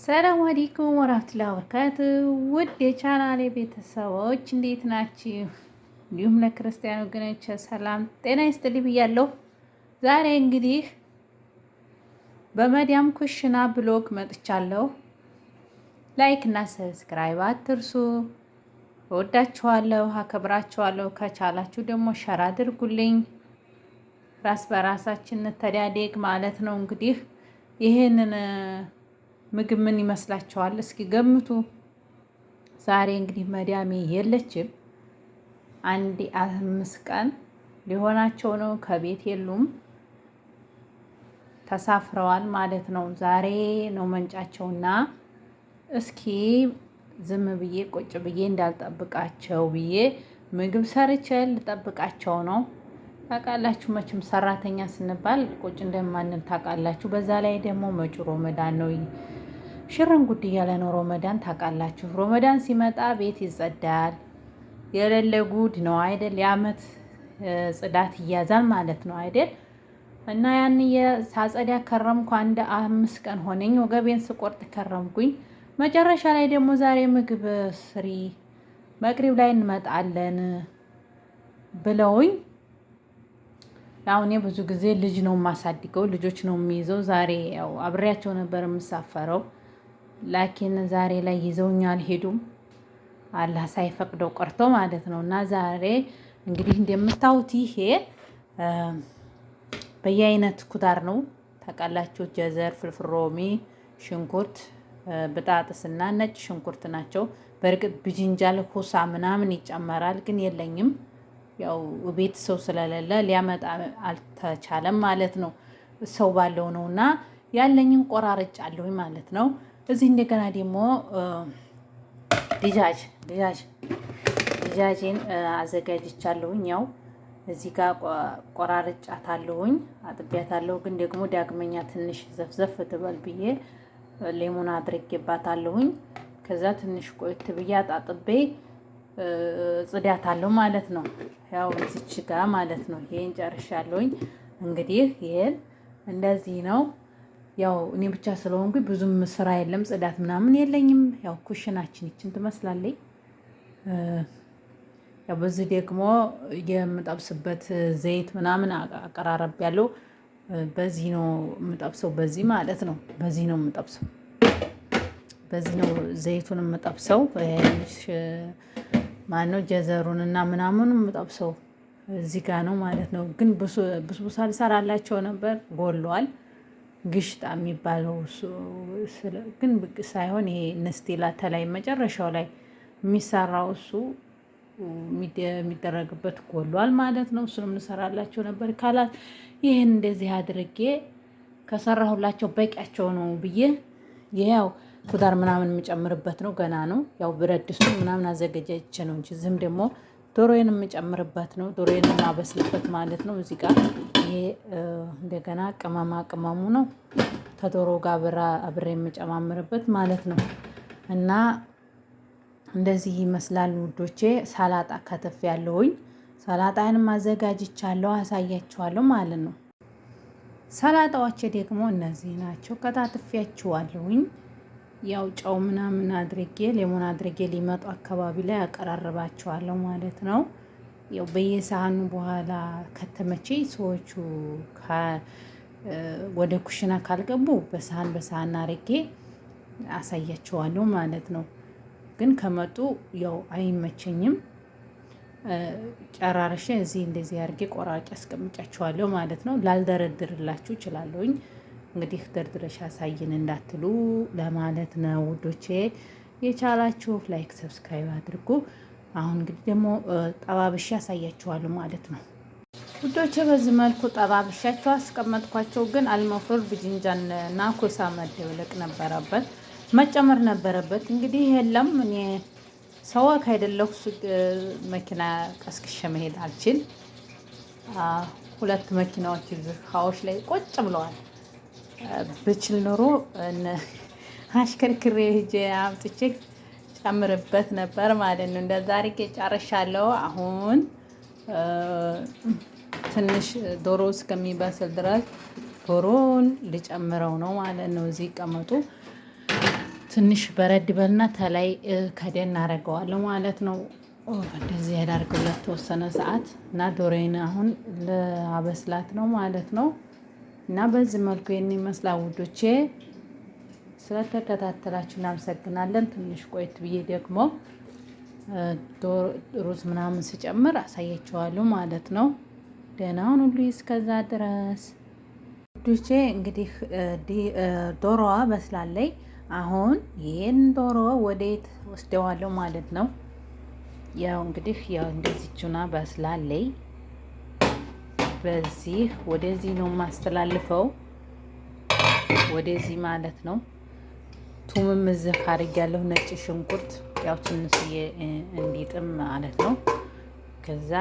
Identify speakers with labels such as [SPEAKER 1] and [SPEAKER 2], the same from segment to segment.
[SPEAKER 1] ሰላም አለይኩም ወራህመቱላሂ ወበረካቱህ። ውድ የቻናሌ ቤተሰቦች እንዴት ናችሁ? እንዲሁም ለክርስቲያን ወገኖች ሰላም ጤና ይስጥልኝ ብያለሁ። ዛሬ እንግዲህ በመዲያም ኩሽና ብሎግ መጥቻለሁ። ላይክ እና ሰብስክራይብ አትርሱ። እወዳችኋለሁ፣ አከብራችኋለሁ። ከቻላችሁ ደግሞ ሸር አድርጉልኝ። ራስ በራሳችን ተዳደግ ማለት ነው። እንግዲህ ይሄንን ምግብ ምን ይመስላችኋል? እስኪ ገምቱ። ዛሬ እንግዲህ መዳሜ የለችም። 5 ቀን ሊሆናቸው ነው። ከቤት የሉም፣ ተሳፍረዋል ማለት ነው። ዛሬ ነው መንጫቸውና እስኪ ዝም ብዬ ቁጭ ብዬ እንዳልጠብቃቸው ብዬ ምግብ ሰርቼ ልጠብቃቸው ነው። ታውቃላችሁ መቼም ሰራተኛ ስንባል ቁጭ እንደማንል ታውቃላችሁ። በዛ ላይ ደግሞ መጪው ሮመዳን ነው። ሽርን ጉድ እያለ ነው ሮመዳን። ታውቃላችሁ ሮመዳን ሲመጣ ቤት ይጸዳል። የሌለ ጉድ ነው አይደል? የአመት ጽዳት ይያዛል ማለት ነው አይደል? እና ያን ሳጸዳ ከረምኩ 5 ቀን ሆነኝ። ወገቤን ስቆርጥ ከረምኩኝ። መጨረሻ ላይ ደግሞ ዛሬ ምግብ ስሪ መቅሪብ ላይ እንመጣለን ብለውኝ፣ ያው እኔ ብዙ ጊዜ ልጅ ነው የማሳድገው፣ ልጆች ነው የሚይዘው። ዛሬ ያው አብሬያቸው ነበር የምሳፈረው፣ ላኪን ዛሬ ላይ ይዘውኝ አልሄዱም። አላህ ሳይፈቅደው ቀርቶ ማለት ነው። እና ዛሬ እንግዲህ እንደምታዩት ይሄ በየአይነት ኩዳር ነው ታውቃላችሁ። ጀዘር፣ ፍልፍል ሮሚ፣ ሽንኩርት፣ ብጣጥስና ነጭ ሽንኩርት ናቸው። በእርግጥ ብጅንጃል ኩሳ ምናምን ይጨመራል፣ ግን የለኝም። ያው ቤት ሰው ስለሌለ ሊያመጣ አልተቻለም ማለት ነው። ሰው ባለው ነው እና ያለኝን ቆራርጫለሁኝ ማለት ነው። እዚህ እንደገና ደግሞ ድጃጅን አዘጋጅቻለሁኝ። ያው እዚህ ጋር ቆራርጫታለሁኝ፣ አጥቢያታለሁ። ግን ደግሞ ዳግመኛ ትንሽ ዘፍዘፍ ትበል ብዬ ሌሞን አድርጌባታለሁኝ። ከዛ ትንሽ ቆይት ብዬ አጣጥቤ ጽዳታለሁ ማለት ነው። ያው እዚች ጋር ማለት ነው። ይሄን ጨርሻለሁኝ። እንግዲህ ይሄን እንደዚህ ነው። ያው እኔ ብቻ ስለሆንኩኝ ብዙም ስራ የለም፣ ጽዳት ምናምን የለኝም። ያው ኩሽናችን ይችን ትመስላለች። ያው በዚህ ደግሞ የምጠብስበት ዘይት ምናምን አቀራረብ ያለው በዚህ ነው የምጠብሰው። በዚህ ማለት ነው። በዚህ ነው የምጠብሰው። በዚህ ነው ዘይቱን የምጠብሰው። ማነው ጀዘሩን እና ምናምኑ የምጠብሰው እዚህ ጋር ነው ማለት ነው። ግን ብስቡሳ ልሰራላቸው ነበር፣ ጎሏል። ግሽጣ የሚባለው ግን ሳይሆን ይሄ ነስቴላ ተላይ መጨረሻው ላይ የሚሰራው እሱ የሚደረግበት ጎሏል ማለት ነው። እሱንም ልሰራላቸው ነበር። ካላት ይህን እንደዚህ አድርጌ ከሰራሁላቸው በቂያቸው ነው ብዬ ያው ኩዳር ምናምን የምጨምርበት ነው። ገና ነው። ያው ብረት ድስቱ ምናምን አዘገጃጅቼ ነው እንጂ ዝም ደግሞ ዶሮዬን የምጨምርበት ነው። ዶሮዬን የማበስልበት ማለት ነው። እዚህ ጋር ይሄ እንደገና ቅመማ ቅመሙ ነው ከዶሮ ጋር አብሬ የምጨማምርበት ማለት ነው። እና እንደዚህ ይመስላል ውዶቼ። ሰላጣ ከተፍ ያለውኝ ሰላጣዬንም አዘጋጅቻለሁ፣ አሳያችኋለሁ ማለት ነው። ሰላጣዎቼ ደግሞ እነዚህ ናቸው። ከታትፊያችኋለሁኝ። ያው ጨው ምናምን አድርጌ ሌሞን አድርጌ ሊመጡ አካባቢ ላይ አቀራርባቸዋለሁ ማለት ነው። ያው በየሳህኑ በኋላ ከተመቼ ሰዎቹ ወደ ኩሽና ካልገቡ በሳህን አድርጌ አሳያቸዋለሁ ማለት ነው። ግን ከመጡ ያው አይመቸኝም። ጨራርሼ እዚህ እንደዚህ አድርጌ ቆራጭ አስቀምጫቸዋለሁ ማለት ነው። ላልደረድርላችሁ እችላለሁኝ። እንግዲህ ደርድረሽ አሳይን እንዳትሉ ለማለት ነው ውዶቼ። የቻላችሁ ላይክ ሰብስክራይብ አድርጉ። አሁን እንግዲህ ደግሞ ጠባብሻ አሳያችኋለሁ ማለት ነው ውዶቼ። በዚህ መልኩ ጠባብሻቸው አስቀመጥኳቸው። ግን አልመፍሩር ብጅንጃን እና ኮሳ መደብለቅ ነበረበት፣ መጨመር ነበረበት። እንግዲህ የለም እኔ ሰዋክ አይደለሁ፣ መኪና ቀስቅሼ መሄድ አልችል። 2 መኪናዎች ሀዎች ላይ ቁጭ ብለዋል። ብችል ኖሮ አሽከርክሬ ሂጄ አምጥቼ ጨምርበት ነበር ማለት ነው። እንደዛ አድርጌ ጨርሻለሁ። አሁን ትንሽ ዶሮ እስከሚበስል ድረስ ዶሮውን ልጨምረው ነው ማለት ነው። እዚህ ቀመጡ ትንሽ በረድ በልና ተላይ ከደን አደርገዋለሁ ማለት ነው። እንደዚህ ያዳርገው ለተወሰነ ሰዓት እና ዶሮዬን አሁን ለአበስላት ነው ማለት ነው። እና በዚህ መልኩ ይህን ይመስላል ውዶቼ። ስለተከታተላችሁ እናመሰግናለን። ትንሽ ቆየት ብዬ ደግሞ ሩዝ ምናምን ስጨምር አሳያችኋለሁ ማለት ነው። ደህናውን ሁሉ እስከዛ ድረስ ውዶቼ። እንግዲህ ዶሮዋ በስላለይ አሁን ይህን ዶሮ ወዴት ወስደዋለሁ ማለት ነው። ያው እንግዲህ ያው እንደዚችና በስላለይ በዚህ ወደዚህ ነው የማስተላልፈው፣ ወደዚህ ማለት ነው። ቱምም እዚህ አድርጊያለሁ፣ ነጭ ሽንኩርት ያው ትንሽዬ እንዲጥም ማለት ነው። ከዛ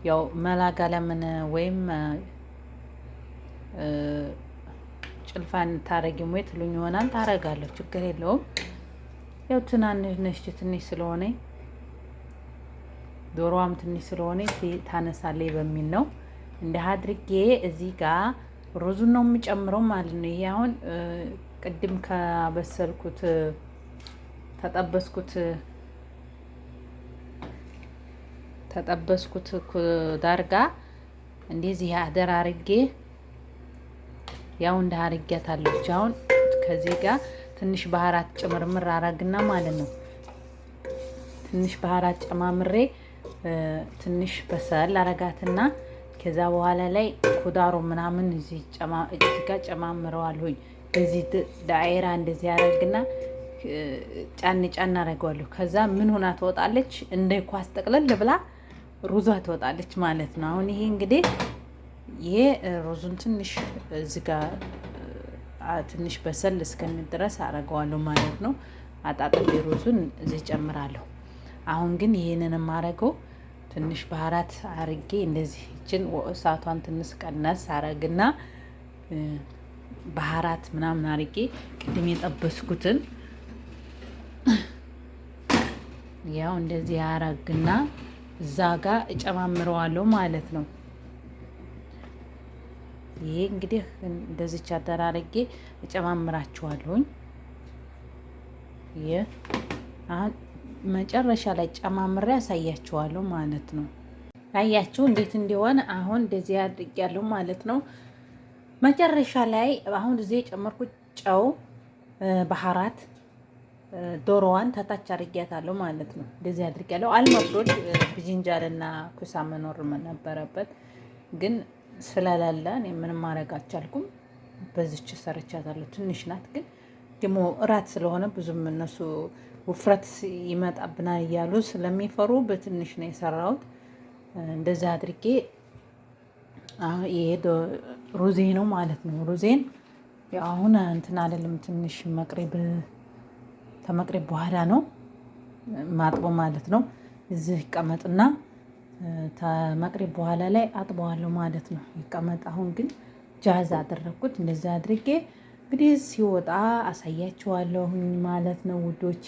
[SPEAKER 1] ያው መላጋ ለምን ወይም ጭልፋን ታረጊም ወይ ትሉኝ ይሆናል። ታረጋለሁ፣ ችግር የለውም። ያው ትንሽ ስለሆነ ዶሮዋም ትንሽ ስለሆነ ታነሳለች በሚል ነው እንደ አድርጌ እዚህ ጋር ሩዙን ነው የምጨምረው ማለት ነው። ይሄ አሁን ቅድም ከበሰልኩት ተጠበስኩት ዳርጋ እንደዚህ አደራርጌ ያው እንደ አርጊያታለሁ። አሁን ከዚህ ጋር ትንሽ ባህራት ጨምርምር አረግና ማለት ነው። ትንሽ ባህራት ጨማምሬ ትንሽ በሰል አረጋትና ከዛ በኋላ ላይ ኩዳሩ ምናምን እዚህ ጋር ጨማምረዋለሁኝ። በዚህ ዳይራ እንደዚህ ያረግና ጫን አረጋለሁ። ከዛ ምን ሆና ትወጣለች? እንደ ኳስ ጠቅለል ብላ ሩዟ ትወጣለች ማለት ነው። አሁን ይሄ እንግዲህ ይሄ ሩዙን ትንሽ እዚህ ጋር ትንሽ በሰል እስከሚል ድረስ አረገዋለሁ ማለት ነው። አጣጥቤ ሩዙን እዚህ ጨምራለሁ። አሁን ግን ይሄንን የማረገው ትንሽ ባህራት አርጌ እንደዚህ እችን እሳቷን ትንሽ ቀነስ አረግና ባህራት ምናምን አርጌ ቅድም የጠበስኩትን ያው እንደዚህ አረግና እዛ ጋር እጨማምረዋለሁ ማለት ነው። ይሄ እንግዲህ እንደዚህ አደራርጌ እጨማምራችኋለሁኝ። ይሄ አሁን መጨረሻ ላይ ጨማምሬ ያሳያችኋለሁ ማለት ነው። አያችሁ እንዴት እንደሆነ አሁን እንደዚህ አድርጌያለሁ ማለት ነው። መጨረሻ ላይ አሁን እዚህ የጨመርኩት ጨው፣ ባህራት ዶሮዋን ተታች አድርጌያታለሁ ማለት ነው። እንደዚህ አድርጌያለሁ። አልመፍሮድ ብጅንጃልና ኩሳ መኖር ነበረበት ግን ስለሌለ እኔ ምንም ማድረግ አልቻልኩም። በዚች ሰርቻታለሁ። ትንሽ ናት ግን ደግሞ እራት ስለሆነ ብዙም እነሱ ውፍረት ይመጣብናል እያሉ ስለሚፈሩ በትንሽ ነው የሰራሁት። እንደዛ አድርጌ ይሄ ሩዜ ነው ማለት ነው። ሩዜን አሁን እንትን አይደለም ትንሽ ተመቅረብ በኋላ ነው ማጥቦ ማለት ነው። እዚህ ይቀመጥና ተመቅረብ በኋላ ላይ አጥበዋለሁ ማለት ነው። ይቀመጥ። አሁን ግን ጃዝ አደረኩት። እንደዛ አድርጌ እንግዲህ ሲወጣ አሳያችኋለሁኝ ማለት ነው ውዶቼ።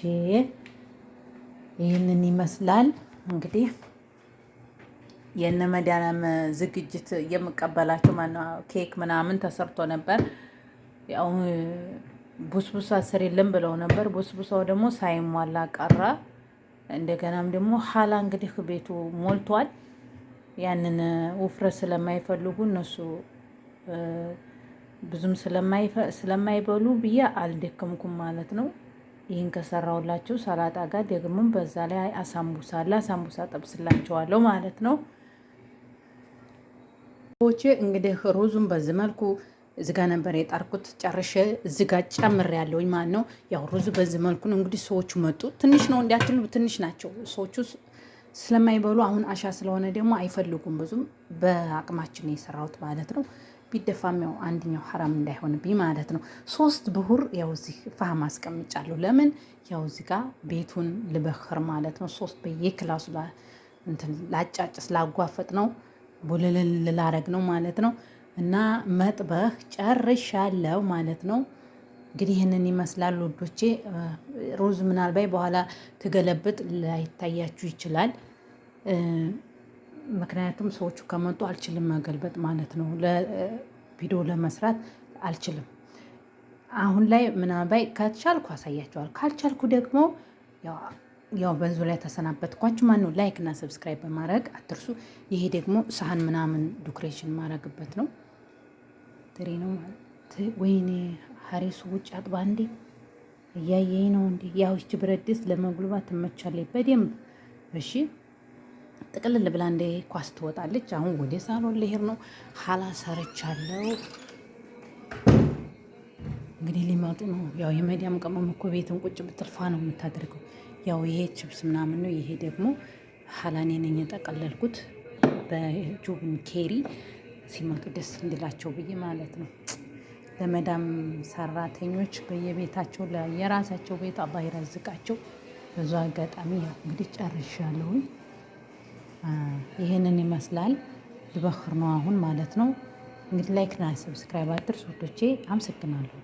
[SPEAKER 1] ይህንን ይመስላል እንግዲህ የነ መዳም ዝግጅት የምቀበላቸው ኬክ ምናምን ተሰርቶ ነበር። ያው ቡስቡሳ ስሪልን ብለው ነበር። ቡስቡሳው ደግሞ ሳይሟላ ቀረ። እንደገናም ደግሞ ሀላ እንግዲህ ቤቱ ሞልቷል። ያንን ውፍረት ስለማይፈልጉ እነሱ ብዙም ስለማይበሉ ብዬ አልደከምኩም ማለት ነው። ይህን ከሰራውላቸው ሰላጣ ጋር ደግሞ በዛ ላይ አሳምቡሳ ጠብስላቸዋለሁ ማለት ነው። እንግዲህ ሩዙን በዚህ መልኩ እዚህ ጋር ነበር የጣርኩት። ጨርሼ እዚህ ጋር ጨምሬያለሁኝ ማለት ነው። ያው ሩዙ በዚህ መልኩ ነው እንግዲህ። ሰዎቹ መጡ። ትንሽ ነው እንዲያትሉ ትንሽ ናቸው ሰዎቹ ስለማይበሉ። አሁን አሻ ስለሆነ ደግሞ አይፈልጉም ብዙም። በአቅማችን የሰራሁት ማለት ነው። ቢደፋም ያው አንድኛው ሐራም እንዳይሆንብኝ ማለት ነው። 3 ብሁር ያው እዚህ ፋህም አስቀምጫለሁ። ለምን ያው እዚህ ጋር ቤቱን ልበክር ማለት ነው። 3 በየክላሱ እንትን ላጫጭስ ላጓፈጥ ነው ቡልልል ላረግ ነው ማለት ነው። እና መጥበህ ጨርሻለሁ ማለት ነው። እንግዲህ ይህንን ይመስላል ውዶቼ። ሩዝ ምናልባት በኋላ ትገለብጥ ላይታያችሁ ይችላል። ምክንያቱም ሰዎቹ ከመጡ አልችልም መገልበጥ ማለት ነው። ለቪዲዮ ለመስራት አልችልም። አሁን ላይ ምናባይ ከቻልኩ አሳያቸዋል፣ ካልቻልኩ ደግሞ ያው በዙ ላይ ተሰናበትኳችሁ። ማነው ላይክ እና ሰብስክራይብ በማድረግ አትርሱ። ይሄ ደግሞ ሳህን ምናምን ዲኮሬሽን ማድረግበት ነው። ትሪ ነው ማለት ወይኔ ሀሪሱ ውጭ አጥባ እንዴ እያየኝ ነው እንዴ። ያው ይህች ብረት ድስት ለመጉልባት ትመቻለች በደንብ። እሺ ጥቅልል ብላ እንደ ኳስ ትወጣለች። አሁን ወደ ሳሎን ልሄድ ነው። ሀላ ሰርቻለሁ። እንግዲህ ሊመጡ ነው። ያው የመዲያም ቅመም እኮ ቤትን ቁጭ ብትልፋ ነው የምታደርገው። ያው ይሄ ችብስ ምናምን ነው። ይሄ ደግሞ ሀላኔ ነኝ የጠቀለልኩት በጁብን ኬሪ ሲመጡ ደስ እንዲላቸው ብዬ ማለት ነው። ለመዳም ሰራተኞች በየቤታቸው የራሳቸው ቤት አላህ ይረዝቃቸው። በዛ አጋጣሚ ያው እንግዲህ ጨርሻለሁኝ። ይሄንን ይመስላል። ልበክር ነው አሁን ማለት ነው። እንግዲህ ላይክ እና ሰብስክራይብ አድርሱ ውዶቼ። አመሰግናለሁ።